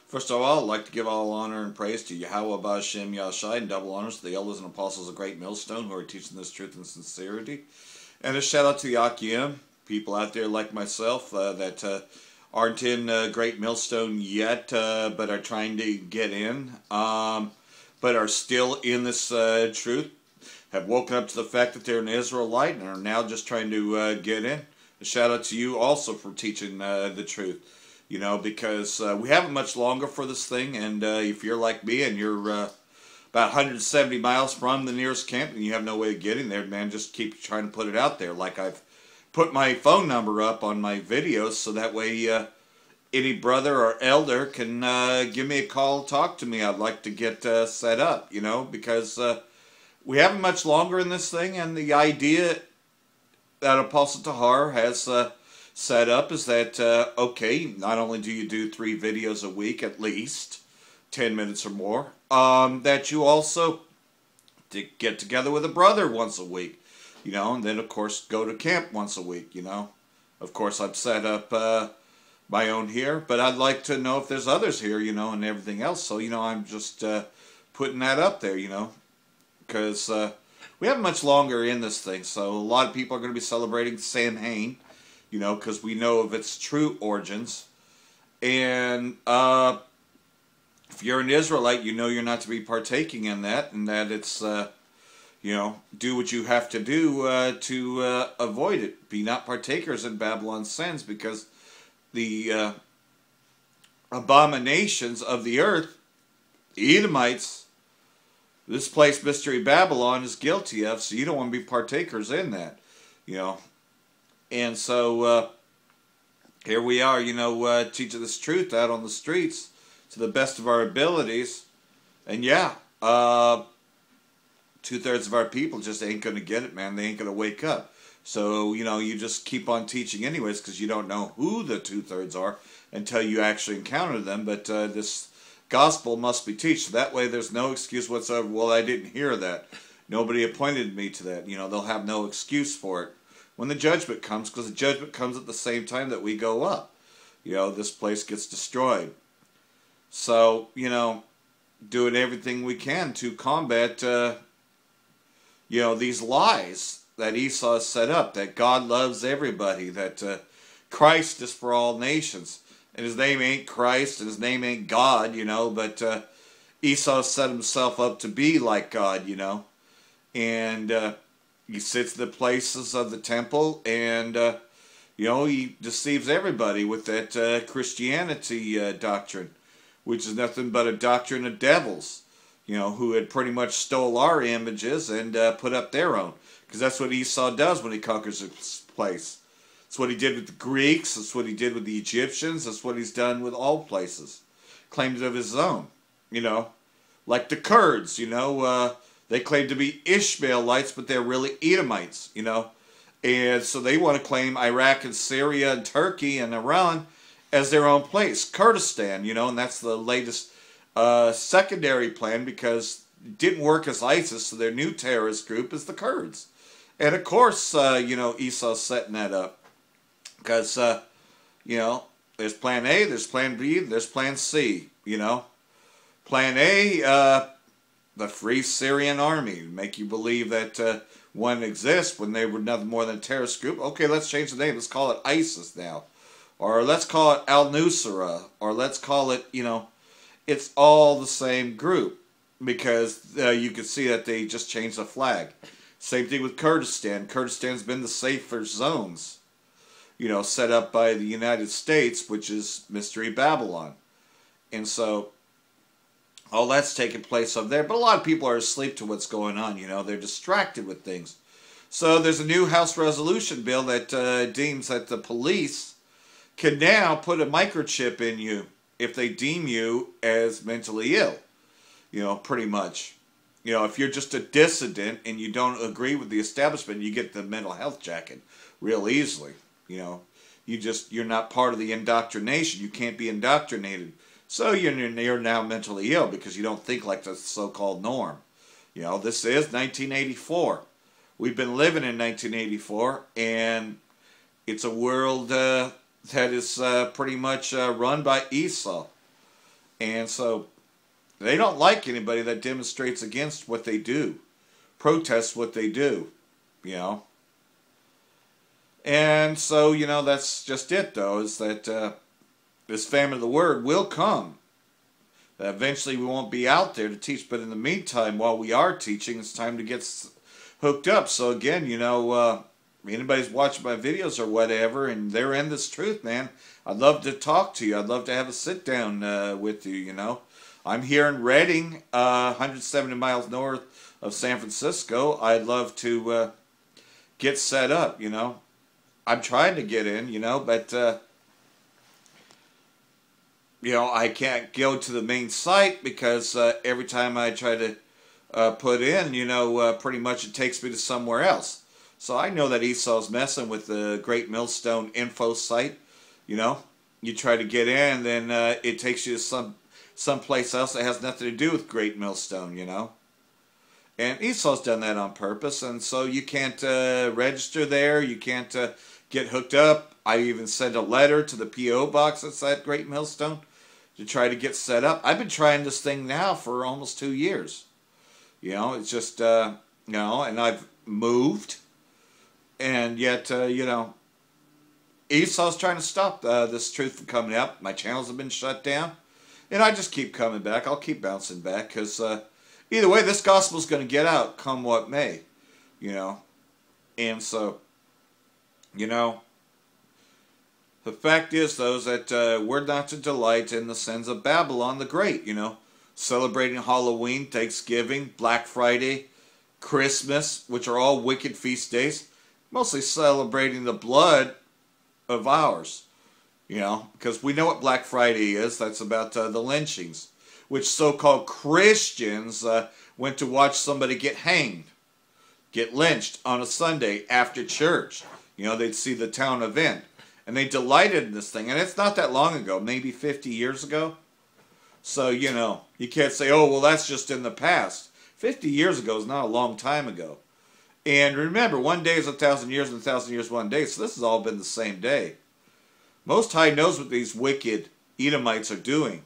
First of all, I'd like to give all honor and praise to Yawashawn, and double honors to the elders and apostles of Great Millstone who are teaching this truth in sincerity. And a shout out to Yawashawn, people out there like myself that aren't in Great Millstone yet, but are trying to get in, but are still in this truth, have woken up to the fact that they're an Israelite and are now just trying to get in. A shout out to you also for teaching the truth. You know, because we haven't much longer for this thing, and if you're like me and you're about 170 miles from the nearest camp and you have no way of getting there, man, just keep trying to put it out there. Like I've put my phone number up on my videos so that way any brother or elder can give me a call, talk to me. I'd like to get set up, you know, because we haven't much longer in this thing, and the idea that Apostle Tahar has set up is that, okay, not only do you do 3 videos a week at least, 10 minutes or more, that you also get together with a brother once a week, you know, and then of course go to camp once a week, you know. Of course I've set up my own here, but I'd like to know if there's others here, you know, and everything else. So, you know, I'm just putting that up there, you know, because we haven't much longer in this thing. So a lot of people are going to be celebrating Samhain, you know, because we know of its true origins. And if you're an Israelite, you know you're not to be partaking in that, and that it's, you know, do what you have to do to avoid it. Be not partakers in Babylon's sins, because the abominations of the earth, the Edomites, this place, Mystery Babylon, is guilty of, so you don't want to be partakers in that, you know. And so here we are, you know, teaching this truth out on the streets to the best of our abilities. And yeah, 2/3 of our people just ain't going to get it, man. They ain't going to wake up. So, you know, you just keep on teaching anyways, because you don't know who the 2/3 are until you actually encounter them. But this gospel must be taught. So that way there's no excuse whatsoever. Well, I didn't hear that. Nobody appointed me to that. You know, they'll have no excuse for it when the judgment comes, because the judgment comes at the same time that we go up. You know, this place gets destroyed. So, you know, doing everything we can to combat, you know, these lies that Esau has set up, that God loves everybody, that Christ is for all nations. And his name ain't Christ, and his name ain't God, you know, but Esau set himself up to be like God, you know. And he sits in the places of the temple, and, you know, he deceives everybody with that Christianity doctrine, which is nothing but a doctrine of devils, you know, who had pretty much stole our images and put up their own. Because that's what Esau does when he conquers a place. That's what he did with the Greeks. That's what he did with the Egyptians. That's what he's done with all places. Claims of his own, you know. Like the Kurds, you know, they claim to be Ishmaelites, but they're really Edomites, you know. And so they want to claim Iraq and Syria and Turkey and Iran as their own place. Kurdistan, you know, and that's the latest secondary plan, because it didn't work as ISIS, so their new terrorist group is the Kurds. And of course, you know, Esau's setting that up. Because, you know, there's plan A, there's plan B, there's plan C, you know. Plan A, the Free Syrian Army, make you believe that one exists when they were nothing more than a terrorist group. Okay, let's change the name. Let's call it ISIS now. Or let's call it Al-Nusra. Or let's call it, you know, it's all the same group. Because you can see that they just changed the flag. Same thing with Kurdistan. Kurdistan's been the safer zones, you know, set up by the United States, which is Mystery Babylon. And so all that's taking place up there. But a lot of people are asleep to what's going on, you know. They're distracted with things. So there's a new House resolution bill that deems that the police can now put a microchip in you if they deem you as mentally ill. You know, pretty much. You know, if you're just a dissident and you don't agree with the establishment, you get the mental health jacket real easily. You know, you're not part of the indoctrination. You can't be indoctrinated. So you're now mentally ill because you don't think like the so-called norm. You know, this is 1984. We've been living in 1984, and it's a world that is pretty much run by Esau. And so they don't like anybody that demonstrates against what they do, protests what they do, you know. And so, you know, that's just it, though, is that this famine of the word will come. Eventually we won't be out there to teach, but in the meantime, while we are teaching, it's time to get hooked up. So again, you know, anybody's watching my videos or whatever, and they're in this truth, man, I'd love to talk to you. I'd love to have a sit down with you, you know. I'm here in Redding, 170 miles north of San Francisco. I'd love to get set up, you know. I'm trying to get in, you know, but you know, I can't go to the main site because every time I try to put in, you know, pretty much it takes me to somewhere else. So I know that Esau's messing with the Great Millstone info site, you know. You try to get in, then it takes you to someplace else that has nothing to do with Great Millstone, you know. And Esau's done that on purpose, and so you can't register there, you can't get hooked up. I even sent a letter to the P.O. box that's at Great Millstone to try to get set up. I've been trying this thing now for almost 2 years. You know, it's just, you know, and I've moved, and yet, you know, Esau's trying to stop this truth from coming up. My channels have been shut down, and I just keep coming back. I'll keep bouncing back, because either way, this gospel's going to get out, come what may, you know. And so, you know, the fact is, though, is that we're not to delight in the sins of Babylon the Great, you know. Celebrating Halloween, Thanksgiving, Black Friday, Christmas, which are all wicked feast days. Mostly celebrating the blood of ours, you know. Because we know what Black Friday is. That's about the lynchings, which so-called Christians went to watch somebody get hanged, get lynched on a Sunday after church. You know, they'd see the town event. And they delighted in this thing. And it's not that long ago, maybe 50 years ago. So, you know, you can't say, oh, well, that's just in the past. 50 years ago is not a long time ago. And remember, 1 day is 1,000 years, and 1,000 years 1 day. So this has all been the same day. Most High knows what these wicked Edomites are doing.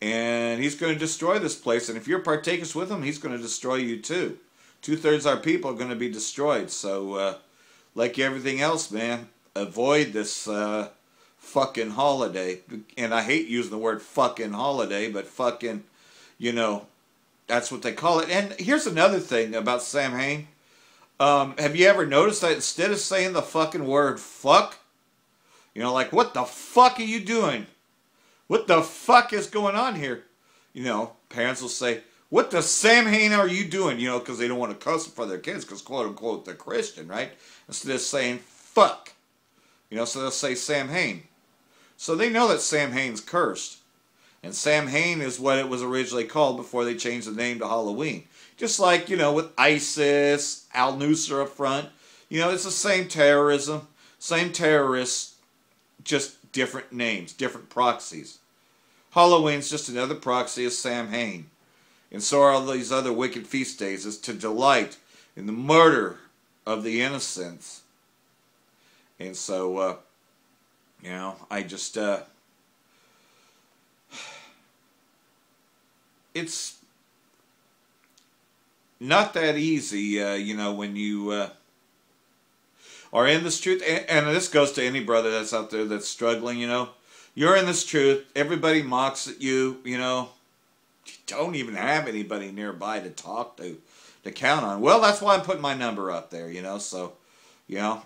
And he's going to destroy this place. And if you're partakers with him, he's going to destroy you too. 2/3 of our people are going to be destroyed. So, like everything else, man, avoid this fucking holiday. And I hate using the word fucking holiday, but fucking, you know, that's what they call it. And here's another thing about Samhain. Have you ever noticed that instead of saying the fucking word fuck, you know, like, what the fuck are you doing? What the fuck is going on here? You know, parents will say, what the Samhain are you doing? You know, because they don't want to cuss for their kids because, quote unquote, they're Christian, right? Instead of saying fuck. You know, so they'll say Samhain. So they know that Samhain's cursed. And Samhain is what it was originally called before they changed the name to Halloween. Just like, you know, with ISIS, Al-Nusra up front. You know, it's the same terrorism, same terrorists, just different names, different proxies. Halloween's just another proxy of Samhain. And so are all these other wicked feast days, is to delight in the murder of the innocents. And so, you know, I just, it's not that easy, you know, when you are in this truth. And this goes to any brother that's out there that's struggling, you know. You're in this truth. Everybody mocks at you, you know. You don't even have anybody nearby to talk to count on. Well, that's why I'm putting my number up there, you know. So, you know,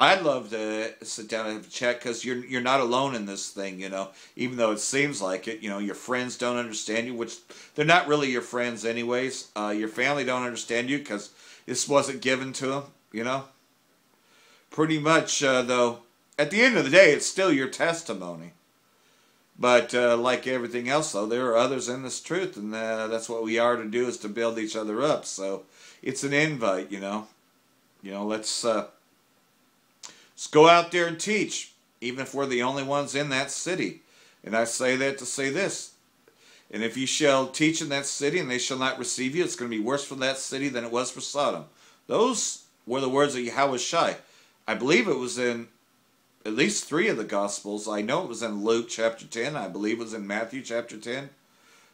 I'd love to sit down and have a chat, because you're not alone in this thing, you know. Even though it seems like it, you know, your friends don't understand you, which they're not really your friends anyways. Your family don't understand you because this wasn't given to them, you know. Pretty much, though, at the end of the day, it's still your testimony. But like everything else, though, there are others in this truth, and that's what we are to do, is to build each other up. So it's an invite, you know. You know, let's go out there and teach, even if we're the only ones in that city. And I say that to say this. And if you shall teach in that city, and they shall not receive you, it's going to be worse for that city than it was for Sodom. Those were the words of Yawashawn. I believe it was in at least 3 of the Gospels. I know it was in Luke chapter 10. I believe it was in Matthew chapter 10.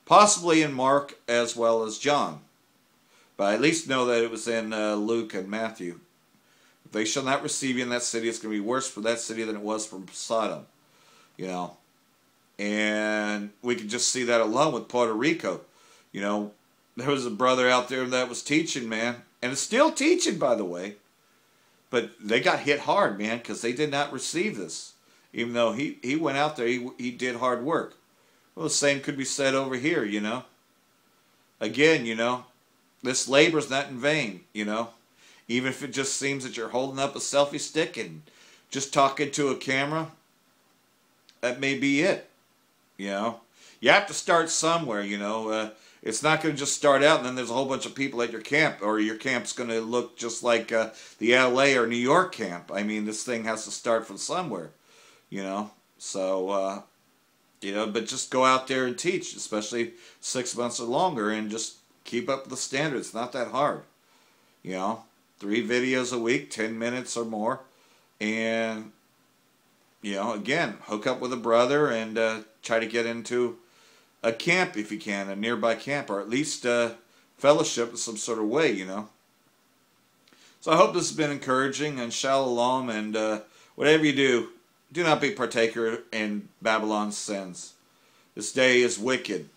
Possibly in Mark as well as John. But I at least know that it was in Luke and Matthew. If they shall not receive you in that city, it's going to be worse for that city than it was for Sodom. You know. And we can just see that alone with Puerto Rico. You know, there was a brother out there that was teaching, man. And is still teaching, by the way. But they got hit hard, man, because they did not receive this. Even though he went out there, he did hard work. Well, the same could be said over here, you know. Again, you know, this labor is not in vain, you know. Even if it just seems that you're holding up a selfie stick and just talking to a camera, that may be it, you know. You have to start somewhere, you know. It's not going to just start out and then there's a whole bunch of people at your camp, or your camp's going to look just like the LA or New York camp. I mean, this thing has to start from somewhere, you know. So, you know, but just go out there and teach, especially 6 months or longer, and just keep up with the standards. It's not that hard, you know. 3 videos a week, 10 minutes or more, and, you know, again, hook up with a brother and try to get into a camp if you can, a nearby camp, or at least fellowship in some sort of way, you know. So I hope this has been encouraging, and shalom, and whatever you do not be partaker in Babylon's sins. This day is wicked.